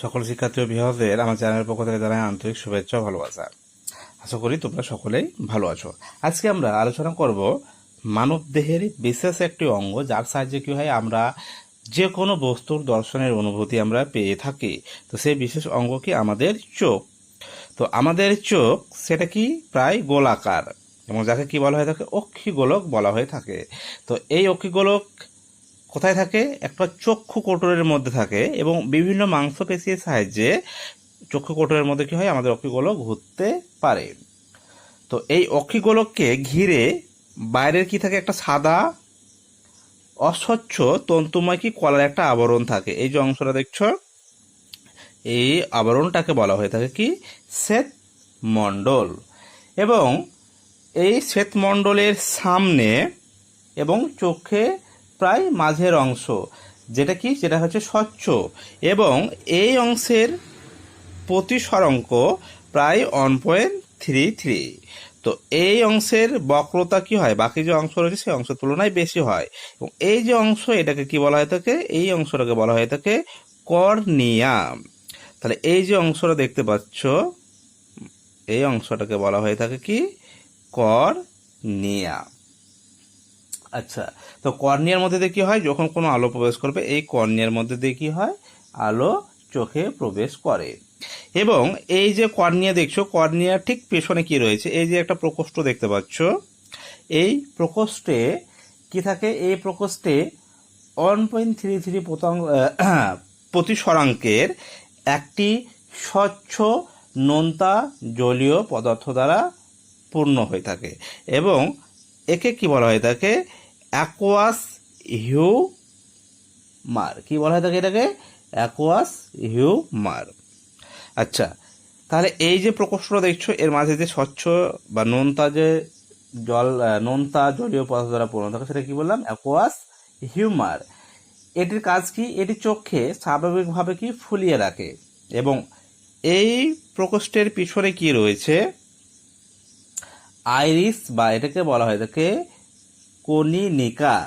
সকল শিক্ষার্থী ও অভিভাবকদের আমার চ্যানেলের পক্ষ থেকে জানাই আন্তরিক শুভেচ্ছা ও ভালোবাসা। আশা করি তোমরা সকলেই ভালো আছো। আজকে আমরা আলোচনা করব মানব দেহের বিশেষ একটি অঙ্গ, যার সাহায্যে কি হয় আমরা যে কোনো বস্তুর দর্শনের অনুভূতি আমরা পেয়ে থাকি। তো সেই বিশেষ অঙ্গ কি আমাদের চোখ। তো আমাদের চোখ সেটা কি প্রায় গোলাকার এবং যাকে কি বলা হয়ে থাকে অক্ষিগোলক বলা হয়ে থাকে। তো এই অক্ষিগোলক কোথায় থাকে? একটা চক্ষু কোটরের মধ্যে থাকে এবং বিভিন্ন মাংসপেশির সাহায্যে চক্ষু কোটরের মধ্যে কি হয় আমাদের অক্ষিগোলক ঘুরতে পারে। তো এই অক্ষিগোলককে ঘিরে বাইরের কি থাকে একটা সাদা অস্বচ্ছ তন্তুময় কি কলার একটা আবরণ থাকে। এই যে অংশটা দেখছো, এই আবরণটাকে বলা হয়ে থাকে কি শ্বেত মণ্ডল। এবং এই শ্বেত মণ্ডলের সামনে এবং চোখে প্রায় মাঝের অংশ যেটা হচ্ছে স্বচ্ছ, এবং এই অংশের প্রতিসরাঙ্ক প্রায় 1.33। তো এই অংশের বক্রতা কি হয় বাকি যে অংশ রয়েছে সেই অংশের তুলনায় বেশি হয়। এবং এই যে অংশ এটাকে কি বলা হয়ে থাকে? এই অংশটাকে বলা হয়ে থাকে কর্নিয়া। তাহলে এই যে অংশটা দেখতে পাচ্ছ, এই অংশটাকে বলা হয়ে থাকে কি কর্নিয়া। আচ্ছা, তো কর্নিয়ার মধ্যে দিয়ে কি হয়, যখন কোনো আলো প্রবেশ করবে এই কর্নিয়ার মধ্যে দিয়ে কি হয় আলো চোখে প্রবেশ করে। এবং এই যে কর্নিয়া দেখছো, কর্নিয়ার ঠিক পেছনে কি রয়েছে, এই যে একটা প্রকোষ্ঠ দেখতে পাচ্ছ, এই প্রকোষ্ঠে কি থাকে? এই প্রকোষ্ঠে 1.33 প্রতিসরাঙ্কের একটি স্বচ্ছ নোনতা জলীয় পদার্থ দ্বারা পূর্ণ হয়ে থাকে এবং একে কি বলা হয়ে থাকে? Aqueous humour. কি বলা হয়ে থাকে এটাকে? Aqueous humour. আচ্ছা, তাহলে এই যে প্রকোষ্ঠটা দেখছো এর মাঝে যে স্বচ্ছ বা নোনতা জলীয় পদার্থ দ্বারা পূর্ণ থাকে সেটা কি বললাম? Aqueous humour. এটির কাজ কি? এটি চোখকে স্বাভাবিকভাবে কি ফুলিয়ে রাখে। এবং এই প্রকোষ্ঠের পিছনে কি রয়েছে? আইরিস, বা এটাকে বলা হয় থাকে কনিনিকা।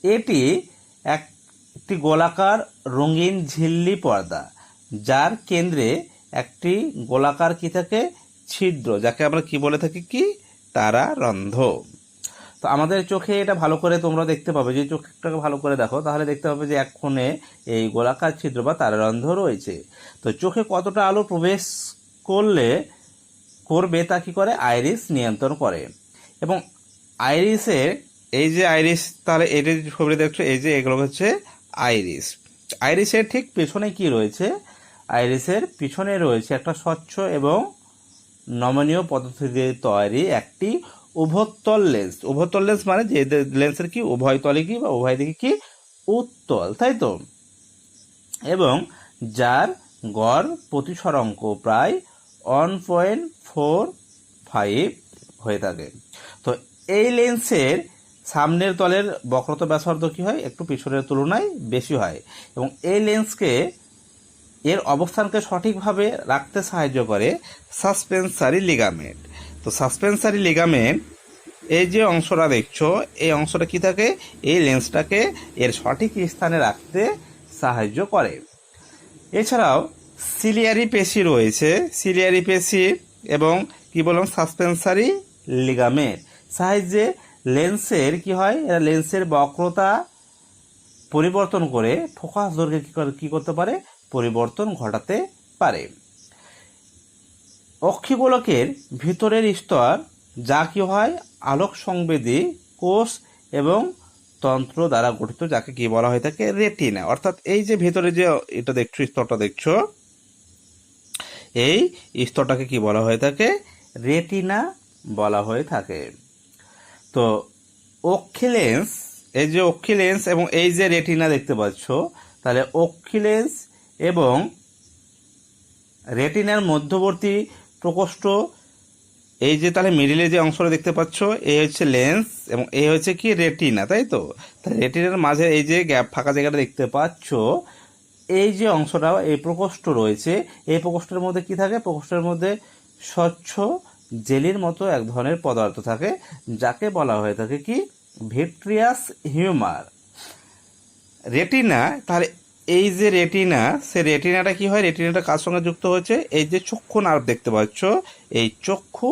এটি একটি গোলাকার রঙিন ঝিল্লি পর্দা, যার কেন্দ্রে একটি গোলাকার কি থাকে ছিদ্র, যাকে আমরা কি বলে থাকি কি তারারন্ধ্র। তো আমাদের চোখে এটা ভালো করে তোমরা দেখতে পাবে, যে চোখটাকে ভালো করে দেখো তাহলে দেখতে পাবে যে এক কোণে এই গোলাকার ছিদ্র বা তারারন্ধ্র রয়েছে। তো চোখে কতটা আলো প্রবেশ করবে তা কি করে? আইরিস নিয়ন্ত্রণ করে। এবং আইরিসের এই যে আইরিস, তাহলে এটা যে ছবি দেখছো এই যে এগুলো হচ্ছে আইরিস। আইরিসের ঠিক পেছনে কি রয়েছে? আইরিসের পিছনে রয়েছে একটা স্বচ্ছ এবং নমনীয় পদার্থ দিয়ে তৈরি একটি উভয়তল লেন্স। উভয়তল লেন্স মানে যে লেন্সের কি উভয় তলে কি বা উভয় দিকে কি উত্তল, তাই তো? এবং যার গড় প্রতিসরাঙ্ক প্রায় 1.45 হয়ে থাকে। তো এই লেন্সের সামনের তলের বক্রতা ব্যাসার্ধ কি হয়? একটু পিছনের তুলনায় বেশি হয়। এবং এই লেন্সকে এর অবস্থানকে সঠিকভাবে রাখতে সাহায্য করে সাসপেনসারি লিগামেন্ট। তো সাসপেনসারি লিগামেন্ট এই যে অংশটা দেখছো, এই অংশটা কি থাকে? এই লেন্সটাকে এর সঠিক স্থানে রাখতে সাহায্য করে। এছাড়াও সিলিয়ারি পেশি রয়েছে। সিলিয়ারি পেশি এবং কি বললাম সাসপেনসারি লিগামেন্ট সাহায্যে লেন্সের কি হয়? এরা লেন্সের বক্রতা পরিবর্তন করে ফোকাস দৈর্ঘ্যে কি করতে পারে? পরিবর্তন ঘটাতে পারে। অক্ষিগোলকের ভিতরের স্তর যা কি হয় আলোক সংবেদী কোষ এবং তন্ত্র দ্বারা গঠিত, যাকে কি বলা হয়ে থাকে? রেটিনা। অর্থাৎ এই যে ভেতরে যে এটা দেখছো, স্তরটা দেখছো, এই স্তরটাকে কি বলা হয়ে থাকে? রেটিনা বলা হয়ে থাকে। তো অক্ষিলেন্স, এই যে অক্ষিলেন্স এবং এই যে রেটিনা দেখতে পাচ্ছ, তাহলে অক্ষিলেন্স এবং রেটিনার মধ্যবর্তী প্রকোষ্ঠ, এই যে তাহলে মিডিলে যে অংশটা দেখতে পাচ্ছ এই হচ্ছে লেন্স এবং এই হচ্ছে কি রেটিনা, তাই তো? তাহলে রেটিনার মাঝে এই যে গ্যাপ ফাঁকা জায়গাটা দেখতে পাচ্ছ, এই যে অংশটা এই প্রকোষ্ঠ রয়েছে, এই প্রকোষ্ঠের মধ্যে কি থাকে? প্রকোষ্ঠের মধ্যে স্বচ্ছ জেলির মতো এক ধরনের পদার্থ থাকে, যাকে বলা হয়ে থাকে কি ভিট্রিয়াস হিউমার। রেটিনা, তাহলে এই যে রেটিনা, সে রেটিনাটা কি হয়, রেটিনাটা কার সঙ্গে যুক্ত হয়েছে, এই যে চক্ষু নার্ভ দেখতে পাচ্ছ, এই চক্ষু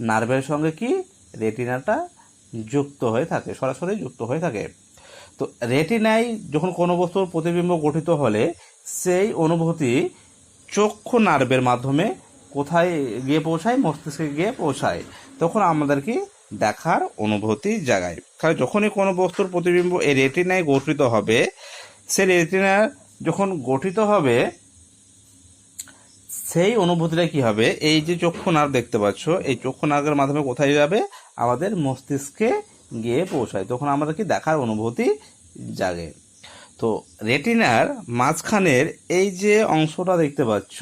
নার্ভের সঙ্গে কি রেটিনাটা যুক্ত হয়ে থাকে, সরাসরি যুক্ত হয়ে থাকে। তো রেটিনায় যখন কোনো বস্তুর প্রতিবিম্ব গঠিত হলে সেই অনুভূতি চক্ষু নার্ভের মাধ্যমে কোথায় গিয়ে পৌঁছায়, মস্তিষ্কে গিয়ে পৌঁছায়, তখন আমাদের কি দেখার অনুভূতি জাগায়। কারণ যখনই কোনো বস্তুর প্রতিবিম্ব এই রেটিনায় গঠিত হবে, সে রেটিনা যখন গঠিত হবে, সেই অনুভূতিটা কি হবে, এই যে চক্ষু নার্ভ দেখতে পাচ্ছ, এই চক্ষু নার্ভের মাধ্যমে কোথায় যাবে, আমাদের মস্তিষ্কে গিয়ে পৌঁছায়, তখন আমাদের কি দেখার অনুভূতি জাগে। তো রেটিনার মাঝখানের এই যে অংশটা দেখতে পাচ্ছ,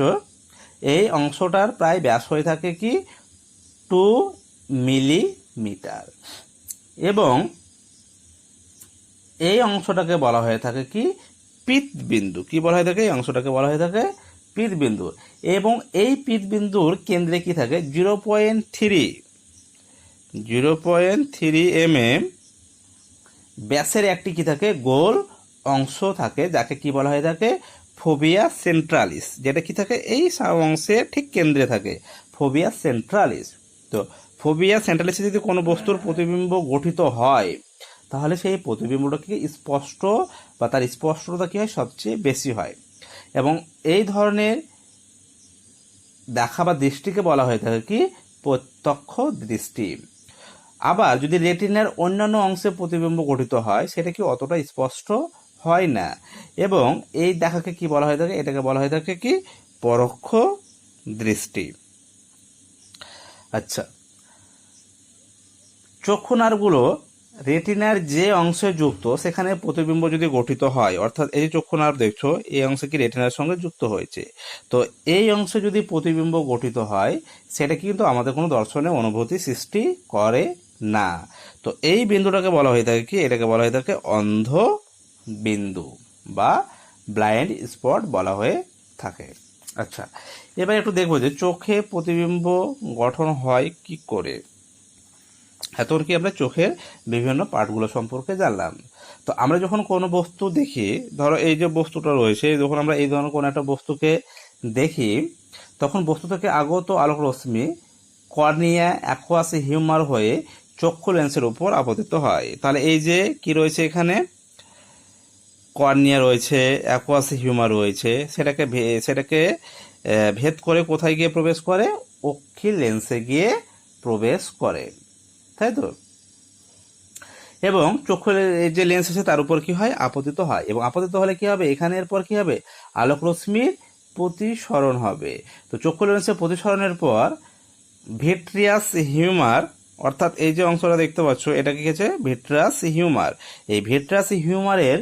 এই অংশটার প্রায় ব্যাস হয়ে থাকে কি 2 মিলিমিটার, এবং এই অংশটাকে বলা হয়ে থাকে কি পীতবিন্দু। কি বলা হয়ে থাকে, এই অংশটাকে বলা হয়ে থাকে পীতবিন্দু। এবং এই পীতবিন্দুর কেন্দ্রে কি থাকে 0.3 ব্যাসের একটি কি থাকে গোল অংশ থাকে, যাকে কি বলা হয়ে থাকে ফোবিয়া সেন্ট্রালিস, যেটা কি থাকে এই অংশের ঠিক কেন্দ্রে থাকে, ফোবিয়া সেন্ট্রালিস। তো ফোবিয়া সেন্ট্রালিসে যদি কোনো বস্তুর প্রতিবিম্ব গঠিত হয়, তাহলে সেই প্রতিবিম্বটা কি স্পষ্ট, বা তার স্পষ্টতা কি হয় সবচেয়ে বেশি হয়, এবং এই ধরনের দেখা বা দৃষ্টিকে বলা হয়ে থাকে কি প্রত্যক্ষ দৃষ্টি। আবার যদি রেটিনার অন্যান্য অংশে প্রতিবিম্ব গঠিত হয়, সেটা কি অতটা স্পষ্ট হয় না, এবং এই দেখাকে কি বলা হয়ে থাকে, এটাকে বলা হয়ে থাকে কি পরোক্ষ দৃষ্টি। আচ্ছা, চক্ষু নার্ভগুলো রেটিনার যে অংশে যুক্ত, সেখানে প্রতিবিম্ব যদি গঠিত হয়, অর্থাৎ এই যে চক্ষু নার্ভ দেখছো, এই অংশে কি রেটিনার সঙ্গে যুক্ত হয়েছে, তো এই অংশে যদি প্রতিবিম্ব গঠিত হয়, সেটা কিন্তু আমাদের কোনো দর্শনের অনুভূতি সৃষ্টি করে না। তো এই বিন্দুটাকে বলা হয়ে থাকে কি, এটাকে বলা হয়ে থাকে অন্ধ বিন্দু বা ব্লাইন্ড স্পট বলা হয়ে থাকে। আচ্ছা, এবার একটু দেখবো যে চোখে প্রতিবিম্ব গঠন হয় কি করে। এতক্ষণ কি আমরা চোখের বিভিন্ন পার্টগুলো সম্পর্কে জানলাম। তো আমরা যখন কোনো বস্তু দেখি, ধরো এই যে বস্তুটা রয়েছে, যখন আমরা এই ধরনের কোনো একটা বস্তুকে দেখি, তখন বস্তু থেকে আগত আলোক রশ্মি কর্নিয়া, অ্যাকুয়াস হিউমার হয়ে চক্ষু লেন্সের উপর আপতিত হয়। তাহলে এই যে কি রয়েছে এখানে, কর্নিয়া রয়েছে, অ্যাকুয়াস হিউমার রয়েছে, সেটাকে ভেদ করে কোথায় গিয়ে প্রবেশ করে, অক্ষি লেন্সে গিয়ে প্রবেশ করে, তাই তো। এবং চক্ষুর যে লেন্স আছে তার উপর কি হয়, আপতিত হয়, এবং আপতিত হলে কি হবে, এখানে এরপর কি হবে, আলোক রশ্মির প্রতিসরণ হবে। তো চক্ষু লেন্সের প্রতিসরণের পর ভিট্রিয়াস হিউমার, অর্থাৎ এই যে অংশটা দেখতে পাচ্ছ, এটা কি হচ্ছে ভিট্রাস হিউমার, এই ভিট্রাস হিউমারের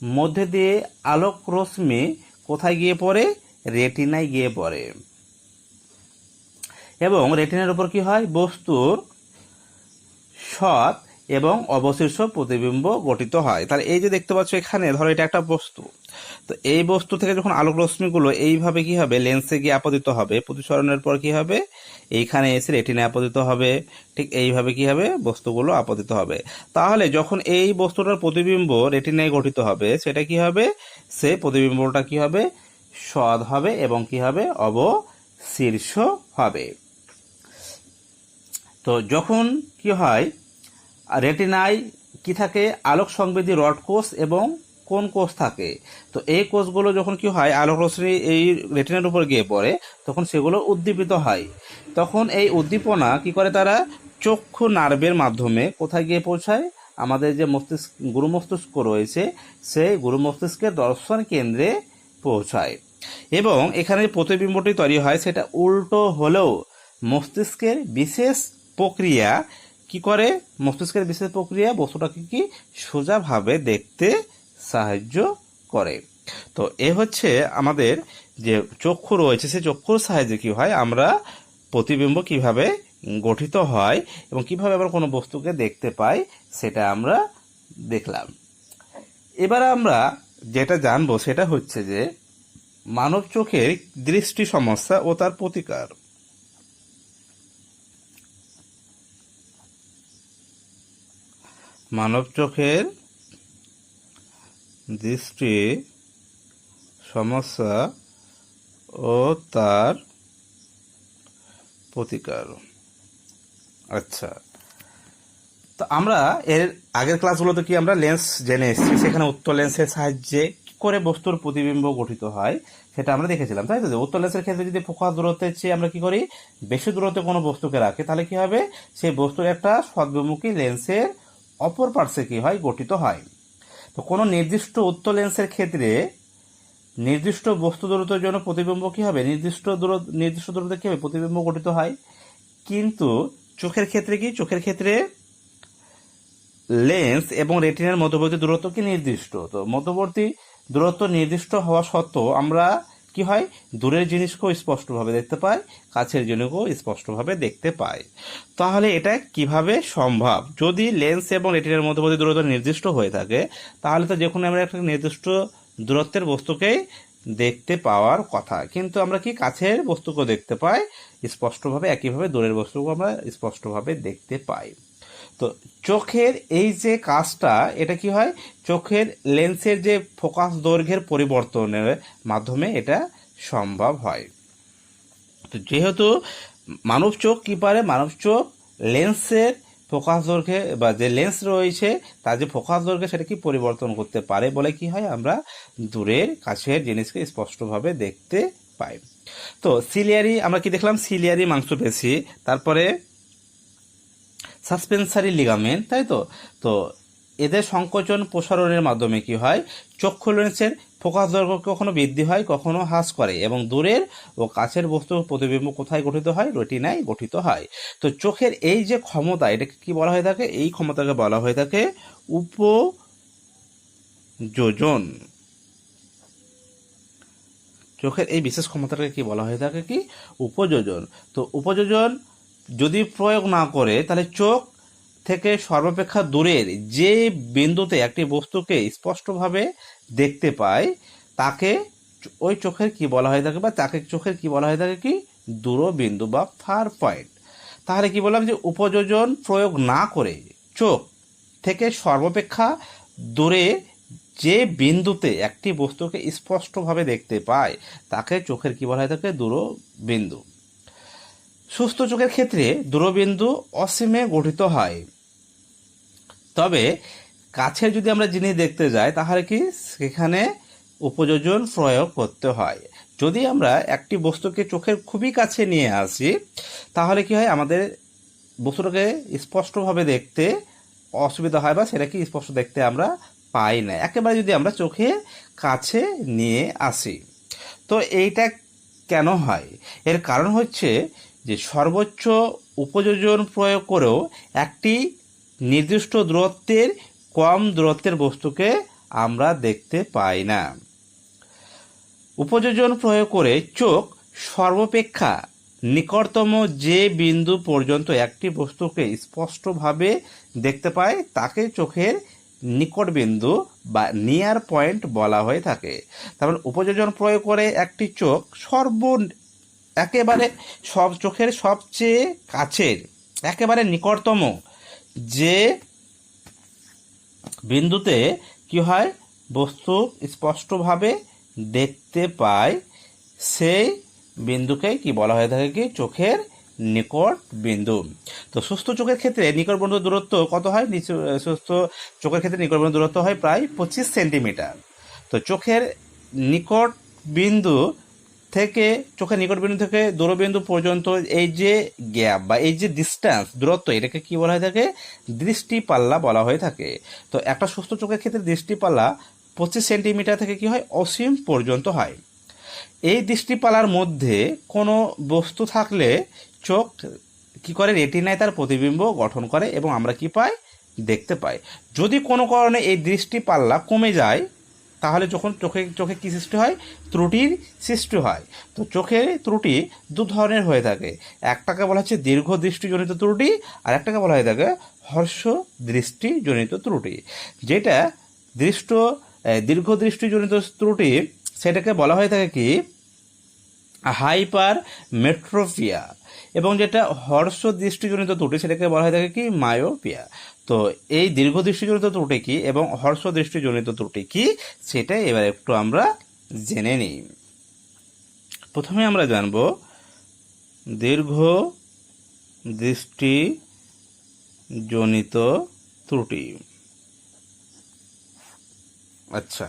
মধ্যে দিয়ে আলোক রশ্মি কোথায় গিয়ে পড়ে, রেটিনায় গিয়ে পড়ে, এবং রেটিনার উপর কি হয়, বস্তুর সৎ এবং অবশিষ্ট প্রতিবিম্ব গঠিত হয়। তাহলে এই যে দেখতে পাচ্ছ এখানে, ধরো এটা একটা বস্তু, তো এই বস্তু থেকে যখন আলোক রশ্মিগুলো এইভাবে কি হবে, লেন্সে গিয়ে আপতিত হবে, প্রতিসরণের পর কি হবে, এইখানে এসে রেটিনায় আপতিত হবে, ঠিক এইভাবে কি হবে, বস্তুগুলো আপতিত হবে। তাহলে যখন এই বস্তুটার প্রতিবিম্ব রেটিনায় গঠিত হবে, সেটা কি হবে, সেই প্রতিবিম্বটা কি হবে, সৎ হবে, এবং কি হবে, অবশীর্ষ হবে। তো যখন কি হয়, রেটিনায় কি থাকে, আলোক সংবেদী রড কোষ এবং কোন কোষ থাকে। তো এই কোষগুলো যখন কি হয়, আলোক রশ্মি এই রেটিনার উপর গিয়ে পড়ে, তখন সেগুলো উদ্দীপিত হয়। তখন এই উদ্দীপনা কি করে, তারা চক্ষু নার্ভের মাধ্যমে কোথায় গিয়ে পৌঁছায়, আমাদের যে গুরু মস্তিষ্ক রয়েছে, সেই গুরু মস্তিষ্কের দর্শন কেন্দ্রে পৌঁছায়, এবং এখানে প্রতিবিম্বটি তৈরি হয়, সেটা উল্টো হলেও মস্তিষ্কের বিশেষ প্রক্রিয়া কি করে, মস্তিষ্কের বিশেষ প্রক্রিয়া বস্তুটাকে কি সোজাভাবে দেখতে সাহায্য করে। তো এ হচ্ছে আমাদের যে চক্ষু রয়েছে, সেই চক্ষুর সাহায্যে কি হয়, আমরা প্রতিবিম্ব কিভাবে গঠিত হয় এবং কিভাবে আমরা কোনো বস্তুকে দেখতে পাই, সেটা আমরা দেখলাম। এবার আমরা যেটা জানবো সেটা হচ্ছে যে মানব চোখের দৃষ্টি সমস্যা ও তার প্রতিকার। মানব চোখের দৃষ্টি সমস্যা ও তার প্রতিকার। আচ্ছা, তো আমরা এর আগের ক্লাসগুলোতে কি আমরা লেন্স জেনে এসেছি, সেখানে উত্তর লেন্সের সাহায্যে কি করে বস্তুর প্রতিবিম্ব গঠিত হয় সেটা আমরা দেখেছিলাম, তাই তো? উত্তর লেন্সের ক্ষেত্রে যদি ফোকাস দূরত্বের চেয়ে আমরা কি করি, বেশি দূরত্বে কোনো বস্তুকে রাখি, তাহলে কি হবে, সেই বস্তুর একটা সদ্বিমুখী লেন্সের অপর পার্শ্বে কি হয়, গঠিত হয়। তো কোনো নির্দিষ্ট উত্তর লেন্সের ক্ষেত্রে নির্দিষ্ট বস্তু দূরত্বের জন্য প্রতিবিম্ব কি হবে, নির্দিষ্ট দূরত্বে কি হবে, প্রতিবিম্ব গঠিত হয়। কিন্তু চোখের ক্ষেত্রে কি, চোখের ক্ষেত্রে লেন্স এবং রেটিনার মধ্যবর্তী দূরত্ব কি নির্দিষ্ট। তো মধ্যবর্তী দূরত্ব নির্দিষ্ট হওয়া সত্ত্বেও আমরা কি হয়, দূরের জিনিসকেও স্পষ্টভাবে দেখতে পাই, কাছের জিনিসকেও স্পষ্টভাবে দেখতে পাই। তাহলে এটা কিভাবে সম্ভব? যদি লেন্স এবং রেটিনার মধ্যবর্তী দূরত্ব নির্দিষ্ট হয়ে থাকে, তাহলে তো যে কোনো আমরা একটা নির্দিষ্ট দূরত্বের বস্তুকেই দেখতে পাওয়ার কথা, কিন্তু আমরা কি কাছের বস্তুকেও দেখতে পাই স্পষ্টভাবে, একইভাবে দূরের বস্তুকেও আমরা স্পষ্টভাবে দেখতে পাই। তো চোখের এই যে কাজটা, এটা কি হয়, চোখের লেন্সের যে ফোকাস দৈর্ঘ্যের পরিবর্তনের মাধ্যমে এটা সম্ভব হয়। তো যেহেতু মানব চোখ কি পারে, মানব চোখ লেন্সের ফোকাস দৈর্ঘ্যে বা যে লেন্স রয়েছে তার যে ফোকাস দৈর্ঘ্য সেটা কি পরিবর্তন করতে পারে বলে কি হয়, আমরা দূরের কাছের জিনিসকে স্পষ্টভাবে দেখতে পাই। তো সিলিয়ারি আমরা কি দেখলাম, সিলিয়ারি মাংসপেশি, তারপরে সাসপেন্সারি লিগামেন্ট, তাই তো? তো এদের সংকোচন প্রসারণের মাধ্যমে কি হয়, চক্ষু লেন্সের ফোকাস দৈর্ঘ্য কখনো বৃদ্ধি হয়, কখনো হ্রাস করে, এবং দূরের ও কাছের বস্তুর প্রতিবিম্ব কোথায় গঠিত হয়, রেটিনায় গঠিত হয়। তো চোখের এই যে ক্ষমতা, এটাকে কি বলা হয়ে থাকে, এই ক্ষমতাকে বলা হয়ে থাকে উপযোজন। চোখের এই বিশেষ ক্ষমতাটাকে কি বলা হয়ে থাকে, কি উপযোজন। তো উপযোজন যদি প্রয়োগ না করে, তাহলে চোখ থেকে সর্বাপেক্ষা দূরের যে বিন্দুতে একটি বস্তুকে স্পষ্টভাবে দেখতে পায় তাকে ওই চোখের কি বলা হয়ে থাকে, বা তাকে চোখের কি বলা হয়ে থাকে, কি দূরবিন্দু বা ফার পয়েন্ট। তাহলে কি বললাম, যে উপযোজন প্রয়োগ না করে চোখ থেকে সর্বাপেক্ষা দূরে যে বিন্দুতে একটি বস্তুকে স্পষ্টভাবে দেখতে পায় তাকে চোখের কি বলা হয়ে থাকে, দূরবিন্দু। সুস্থ চোখের ক্ষেত্রে দূরবিন্দু অসীমে গঠিত হয়, তবে কাছে যদি আমরা জিনিস দেখতে যাই তাহলে কি সেখানে উপযোজন প্রয়োগ করতে হয়। যদি আমরা একটি বস্তুকে চোখের খুবই কাছে নিয়ে আসি তাহলে কি হয়, আমাদের বস্তুটাকে স্পষ্টভাবে দেখতে অসুবিধা হয়, বা সেটাকে স্পষ্ট দেখতে আমরা পাই না একেবারে যদি আমরা চোখের কাছে নিয়ে আসি। তো এইটা কেন হয়, এর কারণ হচ্ছে যে সর্বোচ্চ উপযোজন প্রয়োগ করেও একটি নির্দিষ্ট দূরত্বের কম দূরত্বের বস্তুকে আমরা দেখতে পাই না। উপযোজন প্রয়োগ করে চোখ সর্বাপেক্ষা নিকটতম যে বিন্দু পর্যন্ত একটি বস্তুকে স্পষ্টভাবে দেখতে পায় তাকে চোখের নিকট বিন্দু বা নিয়ার পয়েন্ট বলা হয়ে থাকে। তারপর উপযোজন প্রয়োগ করে একটি চোখ একেবারে সব চোখের সবচেয়ে কাছের একেবারে নিকটতম যে বিন্দুতে কি হয়, বস্তু স্পষ্টভাবে দেখতে পায় সেই বিন্দুকে কি বলা হয়ে থাকে, কি চোখের নিকট বিন্দু। তো সুস্থ চোখের ক্ষেত্রে নিকট বিন্দুর দূরত্ব কত হয়, সুস্থ চোখের ক্ষেত্রে নিকট বিন্দুর দূরত্ব হয় প্রায় 25 সেন্টিমিটার। তো চোখের নিকট বিন্দু থেকে দূরবিন্দু পর্যন্ত এই যে গ্যাপ বা এই যে ডিস্টেন্স দূরত্ব, এটাকে কি বলা হয়ে থাকে, দৃষ্টি পাল্লা বলা হয়ে থাকে। তো একটা সুস্থ চোখের ক্ষেত্রে দৃষ্টি পাল্লা 25 সেন্টিমিটার থেকে কি হয়, অসীম পর্যন্ত হয়। এই দৃষ্টিপালার মধ্যে কোনো বস্তু থাকলে চোখ কি করে, রেটিনায় তার প্রতিবিম্ব গঠন করে এবং আমরা কি পাই, দেখতে পাই। যদি কোনো কারণে এই দৃষ্টিপাল্লা কমে যায় তাহলে যখন চোখে কি সৃষ্টি হয়, ত্রুটির সৃষ্টি হয়। তো চোখের ত্রুটি দু ধরনের হয়ে থাকে, একটাকে বলা হচ্ছে দীর্ঘ দৃষ্টিজনিত ত্রুটি, আর একটাকে বলা হয়ে থাকে হর্ষ দৃষ্টিজনিত ত্রুটি। যেটা দীর্ঘ দৃষ্টিজনিত ত্রুটি সেটাকে বলা হয়ে থাকে কি হাইপার মেট্রোপিয়া, এবং যেটা হর্ষ দৃষ্টিজনিত ত্রুটি সেটাকে বলা হয়ে থাকে কি মায়োপিয়া। তো এই দীর্ঘ দৃষ্টিজনিত ত্রুটি কি এবং হর্ষ দৃষ্টিজনিত ত্রুটি কি সেটা এবার একটু আমরা জেনে নিই। প্রথমে আমরা জানব দীর্ঘ দৃষ্টিজনিত ত্রুটি। আচ্ছা,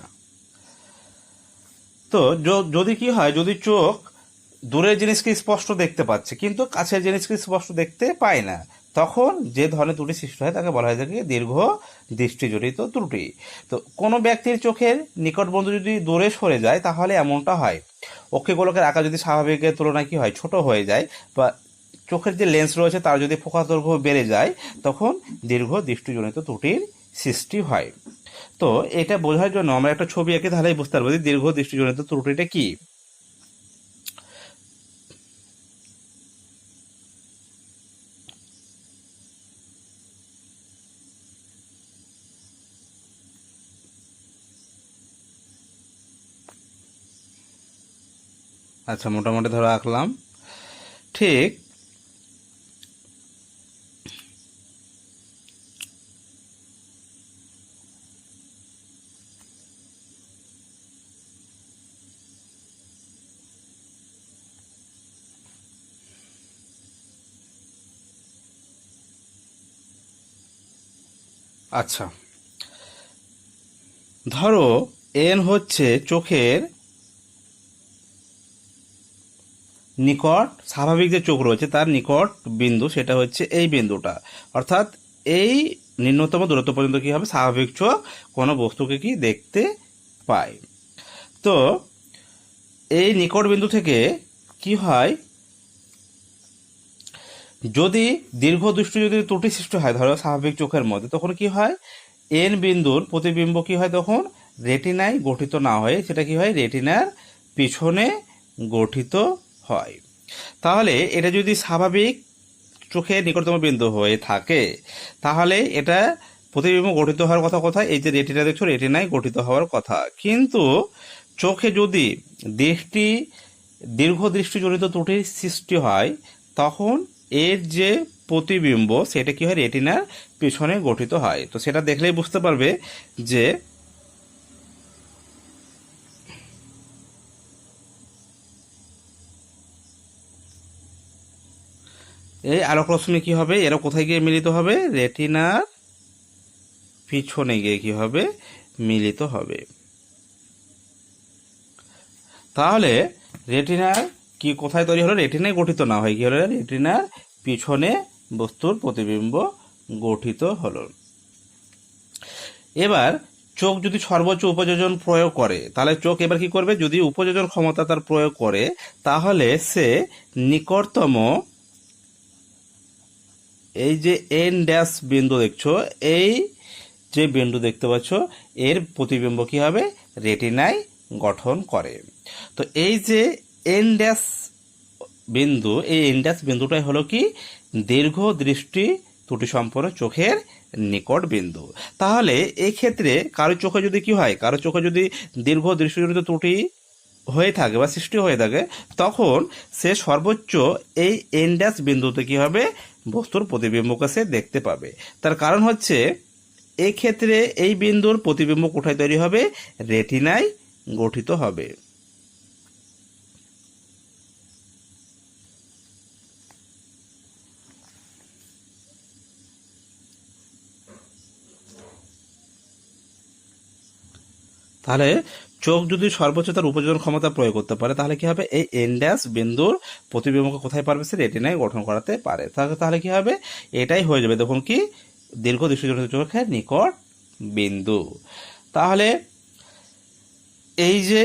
তো যদি কি হয়, যদি চোখ দূরের জিনিসকে স্পষ্ট দেখতে পাচ্ছে কিন্তু কাছের জিনিসকে স্পষ্ট দেখতে পায় না, তখন যে ধরনের ত্রুটি সৃষ্টি হয় তাকে বলা হয় যে দীর্ঘ দৃষ্টিজনিত ত্রুটি। তো কোনো ব্যক্তির চোখের নিকটবর্তী যদি দূরে সরে যায় তাহলে এমনটা হয়, অক্ষিগোলকের আকার যদি স্বাভাবিকের তুলনায় কি হয় ছোট হয়ে যায়, বা চোখের যে লেন্স রয়েছে তার যদি ফোকাস দৈর্ঘ্য বেড়ে যায়, তখন দীর্ঘ দৃষ্টিজনিত ত্রুটির সৃষ্টি হয়। তো এটা বোঝার জন্য আমরা একটা ছবি এঁকে তাহলেই বুঝতে পারবো যে দীর্ঘ দৃষ্টিজনিত ত্রুটিটা কি। আচ্ছা, মোটামুটি ধরো আঁকলাম। ঠিক আচ্ছা, ধরো এন হচ্ছে চোখের নিকট, স্বাভাবিক যে চোখ রয়েছে তার নিকট বিন্দু, সেটা হচ্ছে এই বিন্দুটা, অর্থাৎ এই নিম্নতম দূরত্ব পর্যন্ত কি হবে স্বাভাবিক চোখ কোনো বস্তুকে কি দেখতে পায়। তো এই নিকট বিন্দু থেকে কি হয়, যদি দীর্ঘ দৃষ্টি যদি ত্রুটি সৃষ্টি হয় ধরো স্বাভাবিক চোখের মধ্যে, তখন কি হয় এন বিন্দুর প্রতিবিম্ব কি হয় তখন রেটিনায় গঠিত না হয়ে সেটা কি হয় রেটিনার পিছনে গঠিত হয়। তাহলে এটা যদি স্বাভাবিক চোখের নিকটতম বিন্দু হয়ে থাকে তাহলে এটা প্রতিবিম্ব গঠিত হওয়ার কথা কোথায়, এই যে রেটিনা দেখছো রেটিনায় গঠিত হওয়ার কথা। কিন্তু চোখে যদি দীর্ঘ দৃষ্টিজনিত ত্রুটির সৃষ্টি হয় তখন এর যে প্রতিবিম্ব সেটা কি হয় রেটিনার পিছনে গঠিত হয়। তো সেটা দেখলেই বুঝতে পারবে যে এই আলোক রশ্মি কি হবে, এরা কোথায় গিয়ে মিলিত হবে রেটিনার পিছনে গিয়ে কি হবে মিলিত হবে। তাহলে রেটিনার কি কোথায় তৈরি হলো, রেটিনায় গঠিত না হয় কি হলো রেটিনার পিছনে বস্তুর প্রতিবিম্ব গঠিত হলো। এবার চোখ যদি সর্বোচ্চ উপযোজন প্রয়োগ করে তাহলে চোখ এবার কি করবে, যদি উপযোজন ক্ষমতা তার প্রয়োগ করে তাহলে সে নিকটতম এই যে এন ড্যাশ বিন্দু দেখছো, এই যে বিন্দু দেখতে পাচ্ছ এর প্রতিবিম্ব কি হবে রেটিনায় গঠন করে। তো এই যে এন ড্যাশ বিন্দু, এই এন ড্যাশ বিন্দুটাই হলো কি দীর্ঘ দৃষ্টি ত্রুটি সম্পন্ন চোখের নিকট বিন্দু। তাহলে এই ক্ষেত্রে কারো চোখে যদি কি হয়, কারো চোখে যদি দীর্ঘ দৃষ্টিজনিত ত্রুটি হয়ে থাকে বা সৃষ্টি হয়ে থাকে তখন সে সর্বোচ্চ এই এন ড্যাশ বিন্দুতে কি হবে বস্তুর প্রতিবিম্বকে সে দেখতে পাবে। তার কারণ হচ্ছে এই ক্ষেত্রে এই বিন্দুর প্রতিবিম্ব কোথায় তৈরি হবে রেটিনায় গঠিত হবে। তাহলে চোখ যদি সর্বোচ্চ তার উপযোজন ক্ষমতা প্রয়োগ করতে পারে তাহলে কি হবে এই এন ড্যাশ বিন্দুর প্রতিবিম্বকে কোথায় পারবে সে রেটিনায় গঠন করাতে পারে। তাহলে কি হবে এটাই হয়ে যাবে তখন কি দীর্ঘ দৃষ্টিজনিত চোখের নিকট বিন্দু। তাহলে এই যে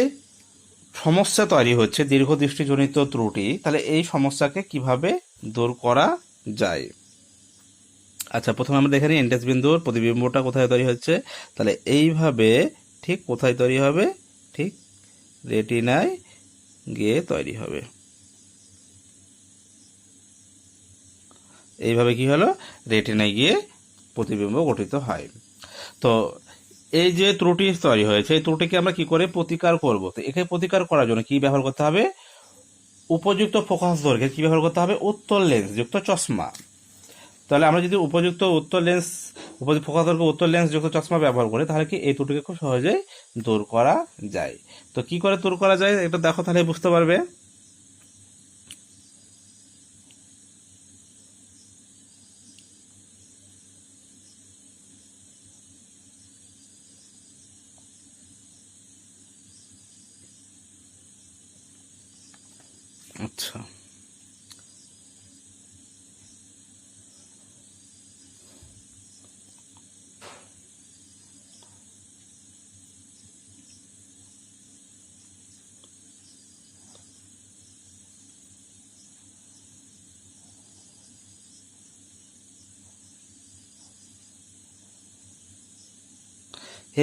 সমস্যা তৈরি হচ্ছে দীর্ঘ দৃষ্টিজনিত ত্রুটি, তাহলে এই সমস্যাকে কিভাবে দূর করা যায়। আচ্ছা, প্রথমে আমরা দেখে নিই এন ড্যাশ বিন্দুর প্রতিবিম্বটা কোথায় তৈরি হচ্ছে। তাহলে এইভাবে ঠিক কোথায় তৈরি হবে, ঠিক রেটিনায় গিয়ে তৈরি হবে। এইভাবে কি হলো রেটিনায় গিয়ে প্রতিবিম্ব গঠিত হয়। তো এই যে ত্রুটি তৈরি হয়েছে এই ত্রুটিকে আমরা কি করে প্রতিকার করব, তো একে প্রতিকার করার জন্য কি ব্যবহার করতে হবে উপযুক্ত ফোকাস দৈর্ঘ্যের কি ব্যবহার করতে হবে উত্তল লেন্স যুক্ত চশমা। তাহলে আমরা যদি উপযুক্ত উত্তর লেন্স ফোকাস দৈর্ঘ্য উত্তর লেন্স যুক্ত চশমা ব্যবহার করি তাহলে কি এই ত্রুটিকে খুব সহজেই দূর করা যায়। তো কি করে দূর করা যায় এটা দেখো, তাহলে বুঝতে পারবে। আচ্ছা,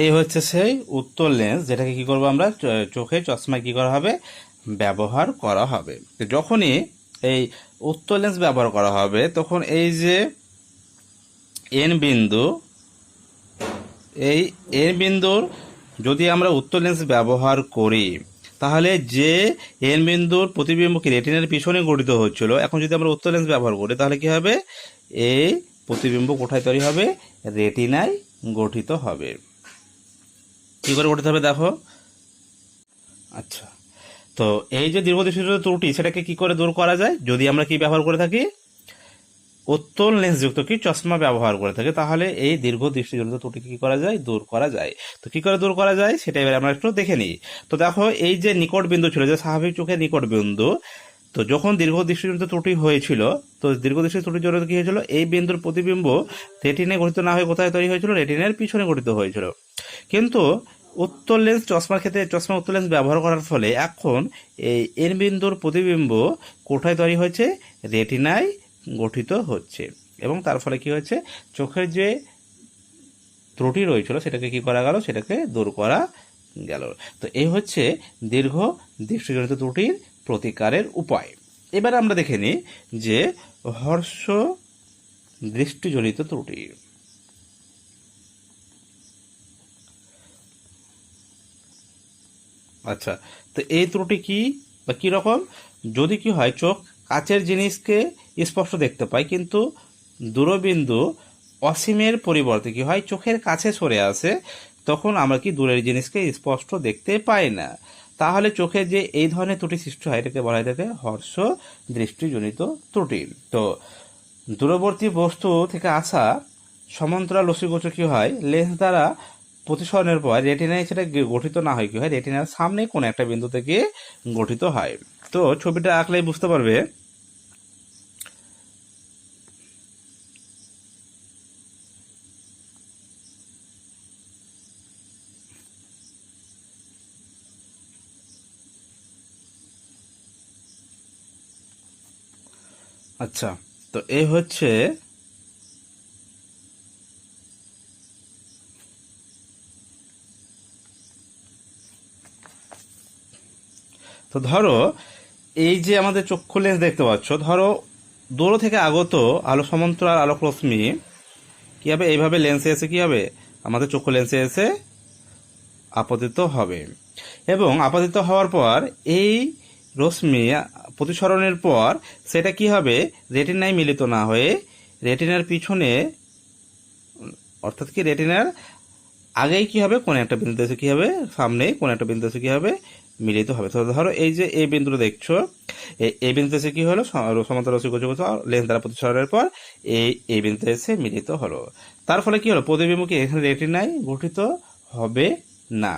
এই হচ্ছে সেই উত্তর লেন্স, যেটাকে কি করবো আমরা চোখে চশমায় কি করা হবে, ব্যবহার করা হবে। যখনই এই উত্তর লেন্স ব্যবহার করা হবে তখন এই যে এন বিন্দু, এই এন বিন্দুর যদি আমরা উত্তর লেন্স ব্যবহার করি তাহলে যে এন বিন্দুর প্রতিবিম্ব কি রেটিনার পিছনে গঠিত হচ্ছিল, এখন যদি আমরা উত্তর লেন্স ব্যবহার করি তাহলে কি হবে, এই প্রতিবিম্ব কোথায় তৈরি হবে, রেটিনায় গঠিত হবে। কি করে গঠিত হবে দেখো। আচ্ছা, তো এই যে দীর্ঘদৃষ্টিজনিত ত্রুটি সেটাকে কি করে দূর করা যায়, যদি আমরা কি ব্যবহার করে থাকি, উত্তল লেন্সযুক্ত কি চশমা ব্যবহার করে থাকে, তাহলে এই দীর্ঘ দৃষ্টিজনিত ত্রুটিকে কি করা যায়, দূর করা যায়। তো কি করে দূর করা যায় সেটা এবার আমরা একটু দেখে নিই। তো দেখো এই যে নিকট বিন্দু ছিল, যে স্বাভাবিক চোখের নিকট বিন্দু, তো যখন দীর্ঘ দৃষ্টিজনিত ত্রুটি হয়েছিল, তো দীর্ঘ দৃষ্টি ত্রুটির জন্য কি হয়েছিল, এই বিন্দুর প্রতিবিম্ব রেটিনে গঠিত না হয়ে কোথায় তৈরি হয়েছিল, রেটিনের পিছনে গঠিত হয়েছিল। কিন্তু উত্তল লেন্স চশমার ক্ষেত্রে চশমা উত্তল লেন্স ব্যবহার করার ফলে এখন এই এন বিন্দুর প্রতিবিম্ব কোথায় তৈরি হয়েছে, রেটিনায় গঠিত হচ্ছে, এবং তার ফলে কি হয়েছে, চোখের যে ত্রুটি রয়েছিল সেটাকে কি করা গেল, সেটাকে দূর করা গেল। তো এই হচ্ছে দীর্ঘ দৃষ্টিজনিত ত্রুটির প্রতিকারের উপায়। এবার আমরা দেখে নিই যে হর্ষ দৃষ্টিজনিত ত্রুটি। আচ্ছা, তো এই ত্রুটি কি বা কি রকম, যদি কি হয় চোখ কাছের জিনিসকে স্পষ্ট দেখতে পায় কিন্তু দূরবিন্দু অসীমের পরিবর্তে কি হয়, চোখের কাছে সরে আসে, তখন আমরা কি দূরের জিনিসকে স্পষ্ট দেখতে পাই না। তাহলে চোখে যে এই ধরনের ত্রুটি সৃষ্টি হয় এটাকে বলা হয় থাকে হর্ষ দৃষ্টিজনিত ত্রুটি। তো দূরবর্তী বস্তু থেকে আসা সমান্তরাল রশ্মিগোচর কি হয়, লেন্স দ্বারা প্রতিসরণের পর রেটিনায় সেটা গঠিত না হয়, কি হয়, রেটিনার সামনে কোনো একটা বিন্দু থেকে গঠিত হয়। তো ছবিটা আঁকলেই বুঝতে পারবে। আচ্ছা, তো এই হচ্ছে তো ধরো এই যে আমাদের চক্ষু লেন্স দেখতে পাচ্ছ, ধরো দূর থেকে আগত আলো সমান্তরাল আলোক রশ্মি কি হবে, এইভাবে লেন্সে এসে কি হবে, আমাদের চক্ষু লেন্সে এসে আপতিত হবে, এবং আপতিত হওয়ার পর এই রশ্মি প্রতিসরণের পর সেটা কি হবে, রেটিনায় মিলিত না হয়ে রেটিনার পিছনে, অর্থাৎ কি রেটিনার আগেই কি হবে, কোন একটা বিন্দুতে এসে কি হবে, সামনে কোন একটা বিন্দুতে এসে কি হবে, মিলিত হবে। তো ধরো এই যে এই বিন্দুটা দেখছো, এই বিন্দুতে এসে কি হলো, সমান্তরাল রশ্মি লেন্স দ্বারা প্রতিসরণের পর এই বিন্দুতে এসে মিলিত হলো। তার ফলে কি হলো, প্রতিবিম্ব কি এখানে রেটিনায় গঠিত হবে না।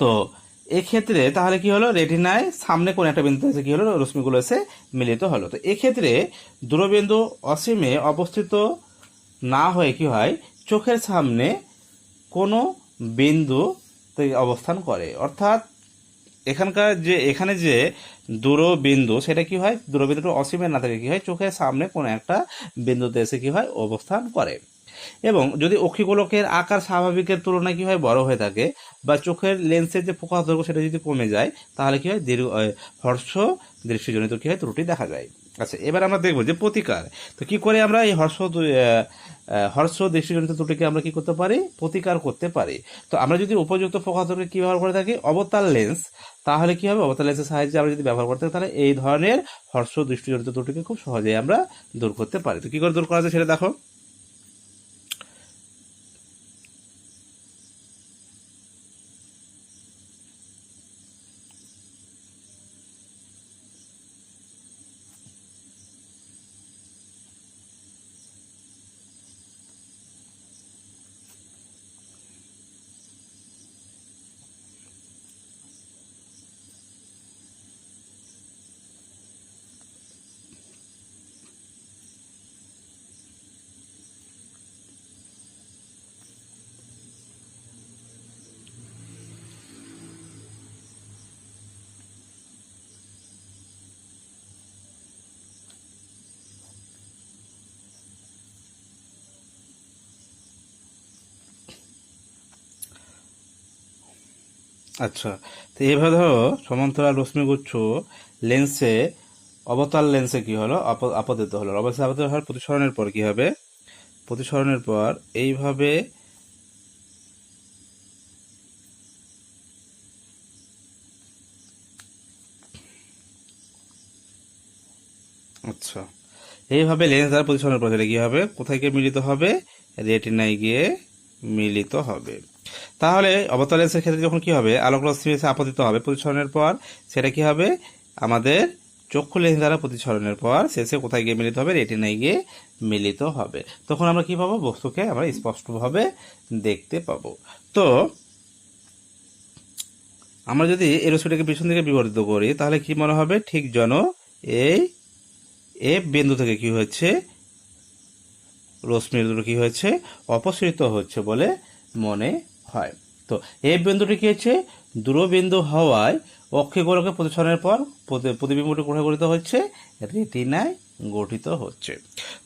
তো এক্ষেত্রে তাহলে কি হলো, রেটিনায় সামনে কোন একটা বিন্দুতে এসে কি হলো, রশ্মিগুলো এসে মিলিত হলো। তো এক্ষেত্রে দূরবিন্দু অসীমে অবস্থিত না হয়ে কি হয়, চোখের সামনে কোনো বিন্দু অবস্থান করে, অর্থাৎ এখানে যে দূরবিন্দু সেটা কি হয়, দূরবিন্দুটা অসীমের না থেকে কি হয়, চোখের সামনে কোনো একটা বিন্দুতে এসে কি হয়, অবস্থান করে। এবং যদি অক্ষিগোলকের আকার স্বাভাবিকের তুলনায় কি হয়, বড় হয়ে থাকে, বা চোখের লেন্সের যে ফোকাস দৈর্ঘ্য সেটা যদি কমে যায়, তাহলে কি হয়, হর্ষ দৃষ্টিজনিত কি হয়, ত্রুটি দেখা যায়। আচ্ছা, এবার আমরা দেখবো যে প্রতিকার। তো কি করে আমরা এই হর্ষ দৃষ্টিজনিত ত্রুটিকে আমরা কি করতে পারি, প্রতিকার করতে পারি। তো আমরা যদি উপযুক্ত ফোকাসকে কি ব্যবহার করে থাকি, অবতার লেন্স, তাহলে কি হবে, অবতার লেন্সের সাহায্যে আমরা যদি ব্যবহার করতে থাকি তাহলে এই ধরনের হর্ষ দৃষ্টিজনিত ত্রুটিকে খুব সহজেই আমরা দূর করতে পারি। তো কি করে দূর করা যায় সেটা দেখো। আচ্ছা, তো এভাবে ধরো সমান্তরাল রশ্মিগুচ্ছ লেন্সে, অবতল লেন্সে কি হলো, আপতিত হলো। অবশ্যই আপতিত হওয়ার প্রতিসরণের পর কি হবে, প্রতিসরণের পর এইভাবে আচ্ছা, এইভাবে লেন্স দ্বারা প্রতিসরণের পর সেটা কি হবে, কোথায় গিয়ে মিলিত হবে, রেটিনায় গিয়ে মিলিত হবে। তাহলে অবতল লেন্সের ক্ষেত্রে যখন কি হবে, আলোক রশ্মি এসে আপতিত হবে প্রতিসরণের পর, সেটা কি হবে, আমাদের চক্ষু লেন্স দ্বারা প্রতিসরণের পর শেষে কোথায় গিয়ে মিলিত হবে, রেটিনায় গিয়ে মিলিত হবে। তখন আমরা কি পাবো, বস্তুকে আমরা স্পষ্টভাবে দেখতে পাবো। তো আমরা যদি এই রশ্মিটাকে পিছন দিকে বিবর্তিত করি তাহলে কি মনে হবে, ঠিক যেন এই এফ বিন্দু থেকে কি হচ্ছে, রশ্মির দুটো কি হয়েছে, অপসৃত হচ্ছে বলে মনে হয়। তো এফ বিন্দুটি কি হচ্ছে, দূরবিন্দু হওয়ায় অক্ষিগোলকের প্রতিসরণের পর প্রতিবিম্বটি কোথায় গঠিত হচ্ছে, রেটিনায় গঠিত হচ্ছে।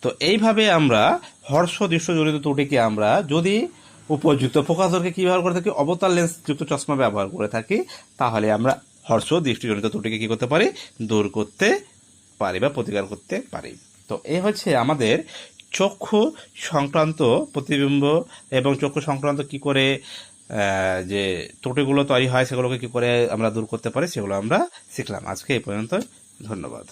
তো এইভাবে আমরা হর্ষ দৃশ্যজনিত ত্রুটিকে আমরা যদি উপযুক্ত ফোকাসরকে কি ব্যবহার করে থাকি, অবতার লেন্স যুক্ত চশমা ব্যবহার করে থাকি, তাহলে আমরা হর্ষ দৃষ্টিজনিত ত্রুটিকে কি করতে পারি, দূর করতে পারি বা প্রতিকার করতে পারি। তো এই হচ্ছে আমাদের চক্ষু সংক্রান্ত প্রতিবিম্ব এবং চক্ষু সংক্রান্ত কি করে যে ত্রুটিগুলো তৈরি হয় সেগুলোকে কি করে আমরা দূর করতে পারি সেগুলো আমরা শিখলাম। আজকে এই পর্যন্ত, ধন্যবাদ।